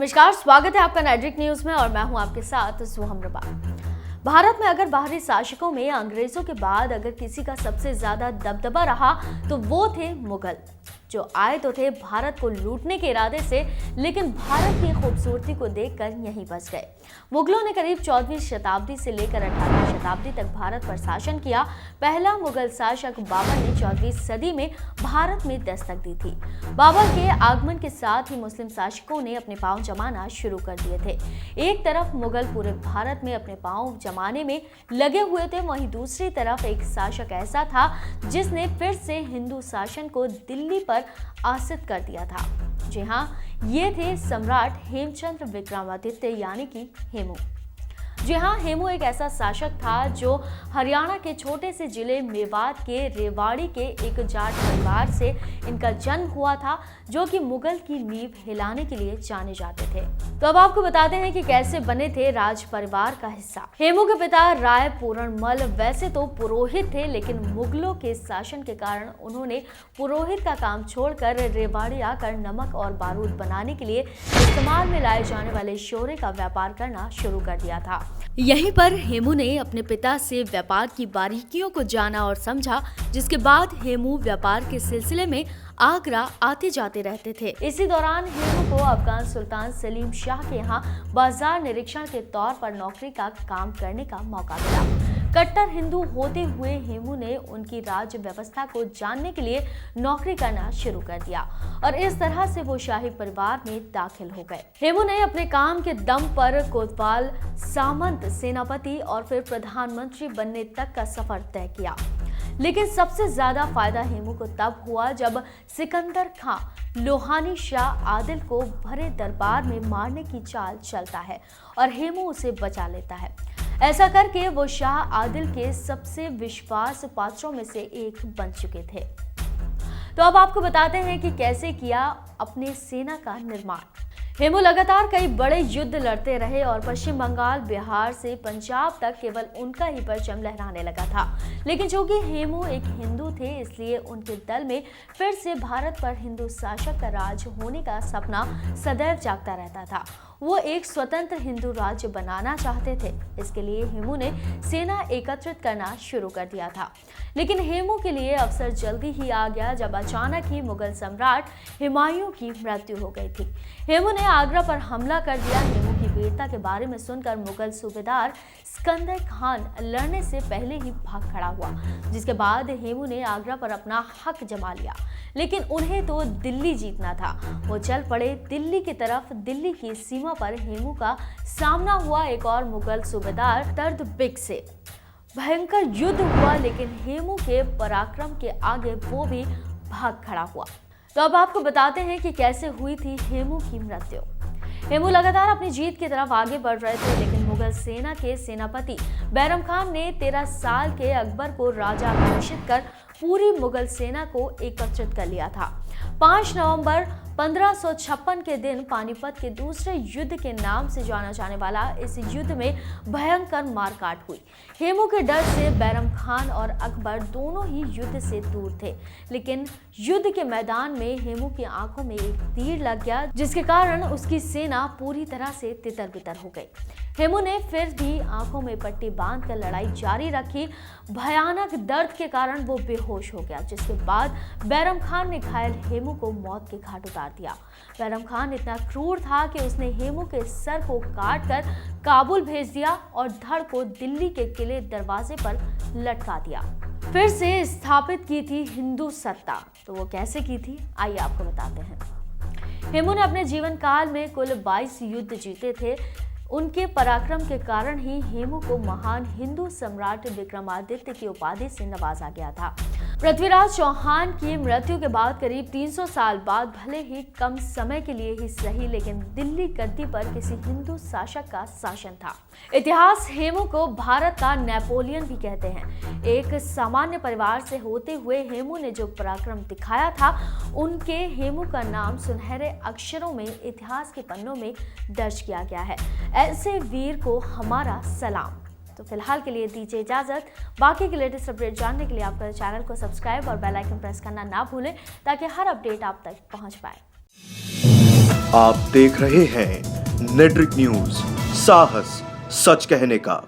नमस्कार, स्वागत है आपका नाइट्रिक न्यूज में और मैं हूं आपके साथ सुहम रबा। भारत में अगर बाहरी शासकों में अंग्रेजों के बाद अगर किसी का सबसे ज्यादा दबदबा रहा तो वो थे मुगल, जो आए तो थे भारत को लूटने के इरादे से, लेकिन भारत की खूबसूरती को देखकर यहीं बस गए। मुगलों ने करीब 14वीं शताब्दी से लेकर 18वीं शताब्दी तक भारत पर शासन किया। पहला मुगल शासक बाबर ने 14वीं सदी में भारत में दस्तक दी थी। बाबर के आगमन के साथ ही मुस्लिम शासकों ने अपने पांव जमाना शुरू कर दिए थे। एक तरफ मुगल पूरे भारत में अपने पांव जमाने में लगे हुए थे, वहीं दूसरी तरफ एक शासक ऐसा था जिसने फिर से हिंदू शासन को दिल्ली पर आश्रित कर दिया था। जी हाँ, ये थे सम्राट हेमचंद्र विक्रमादित्य यानी कि हेमू। जी हाँ, हेमू एक ऐसा शासक था जो हरियाणा के छोटे से जिले मेवात के रेवाड़ी के एक जाट परिवार से इनका जन्म हुआ था, जो कि मुगल की नींव हिलाने के लिए जाने जाते थे। तो अब आपको बताते हैं कि कैसे बने थे राज परिवार का हिस्सा। हेमू के पिता राय पूरणमल वैसे तो पुरोहित थे, लेकिन मुगलों के शासन के कारण उन्होंने पुरोहित का काम छोड़कर रेवाड़ी आकर नमक और बारूद बनाने के लिए इस्तेमाल में लाए जाने वाले शोरे का व्यापार करना शुरू कर दिया था। यहीं पर हेमू ने अपने पिता से व्यापार की बारीकियों को जाना और समझा, जिसके बाद हेमू व्यापार के सिलसिले में आगरा आते जाते रहते थे। इसी दौरान हेमू को अफगान सुल्तान सलीम शाह के यहाँ बाजार निरीक्षण के तौर पर नौकरी का काम करने का मौका मिला। कट्टर हिंदू होते हुए हेमू ने उनकी राज्य व्यवस्था को जानने के लिए नौकरी करना शुरू कर दिया और इस तरह से वो शाही परिवार में दाखिल हो गए। हेमू ने अपने काम के दम पर कोतवाल, सामंत, सेनापति और फिर प्रधानमंत्री बनने तक का सफर तय किया। लेकिन सबसे ज्यादा फायदा हेमू को तब हुआ जब सिकंदर खां लोहानी शाह आदिल को भरे दरबार में मारने की चाल चलता है और हेमू उसे बचा लेता है। ऐसा करके वो शाह आदिल के सबसे विश्वास पात्रों में से एक बन चुके थे। तो अब आपको बताते हैं कि कैसे किया अपने सेना का निर्माण। हेमू लगातार कई बड़े युद्ध लड़ते रहे और पश्चिम बंगाल, बिहार से पंजाब तक केवल उनका ही परचम लहराने लगा था। लेकिन चूंकि हेमू एक हिंदू थे, इसलिए उनके दल में फिर से भारत पर हिंदू शासक का राज होने का सपना सदैव जागता रहता था। वो एक स्वतंत्र हिंदू राज्य बनाना चाहते थे। इसके लिए हेमू ने सेना एकत्रित करना शुरू कर दिया था। लेकिन हेमू के लिए अवसर जल्दी ही आ गया जब अचानक ही मुगल सम्राट हुमायूं की मृत्यु हो गई थी। हेमू ने आगरा पर हमला कर दिया। हेमू की वीरता के बारे में सुनकर मुगल सूबेदार सिकंदर खान लड़ने से पहले ही भाग खड़ा हुआ, जिसके बाद हेमू ने आगरा पर अपना हक जमा लिया। लेकिन उन्हें तो दिल्ली जीतना था। वो चल पड़े दिल्ली की तरफ। दिल्ली की सीमा पर हेमू का सामना हुआ एक और मुगल सूबेदार तर्द बेग से। भयंकर युद्ध हुआ, लेकिन हेमू के पराक्रम के आगे वो भी भाग खड़ा हुआ। तो अब आपको बताते हैं कि कैसे हुई थी हेमू की मृत्यु। हेमू लगातार अपनी जीत की तरफ आगे बढ़ रहे थे, लेकिन मुगल सेना के सेनापति बैरम खान ने 13 साल के अकबर को राजा घोषित कर पूरी मुगल सेना को एकत्रित कर लिया था। 5 नवंबर 1556 के दिन पानीपत के दूसरे युद्ध के नाम से जाना जाने वाला इस युद्ध में भयंकर मारकाट हुई। हेमू के डर से बैरम खान और अकबर दोनों ही युद्ध से दूर थे, लेकिन युद्ध के मैदान में हेमू की आंखों में एक तीर लग गया, जिसके कारण उसकी सेना पूरी तरह से तितर-बितर हो गई। हेमू ने फिर भी आंखों में पट्टी बांधकर लड़ाई जारी रखी। भयानक दर्द के कारण वो बेहोश हो गया, जिसके बाद बैरम खान ने घायल हेमू को मौत के घाट उतार दिया। बैरम खान इतना क्रूर था कि उसने हेमू के सर को काटकर काबुल भेज दिया और धड़ को दिल्ली के किले दरवाजे पर लटका दिया। फिर से स्थापित की थी हिंदू सत्ता। तो वो कैसे की थी, आइए आपको बताते हैं। हेमू ने अपने जीवन काल में कुल 22 युद्ध जीते थे। उनके पराक्रम के कारण ही हेमू को महान हिंदू सम्राट विक्रमादित्य की उपाधि से नवाजा गया था। पृथ्वीराज चौहान की मृत्यु के बाद करीब 300 साल बाद, भले ही कम समय के लिए ही सही, लेकिन दिल्ली गद्दी पर किसी हिंदू शासक का शासन था। इतिहास हेमू को भारत का नेपोलियन भी कहते हैं। एक सामान्य परिवार से होते हुए हेमू ने जो पराक्रम दिखाया था, उनके हेमू का नाम सुनहरे अक्षरों में इतिहास के पन्नों में दर्ज किया गया है। ऐसे वीर को हमारा सलाम। तो फिलहाल के लिए दीजिए इजाजत। बाकी के लेटेस्ट अपडेट जानने के लिए आपका चैनल को सब्सक्राइब और बेल आइकन प्रेस करना ना भूलें, ताकि हर अपडेट आप तक पहुंच पाए। आप देख रहे हैं नेड्रिक न्यूज, साहस सच कहने का।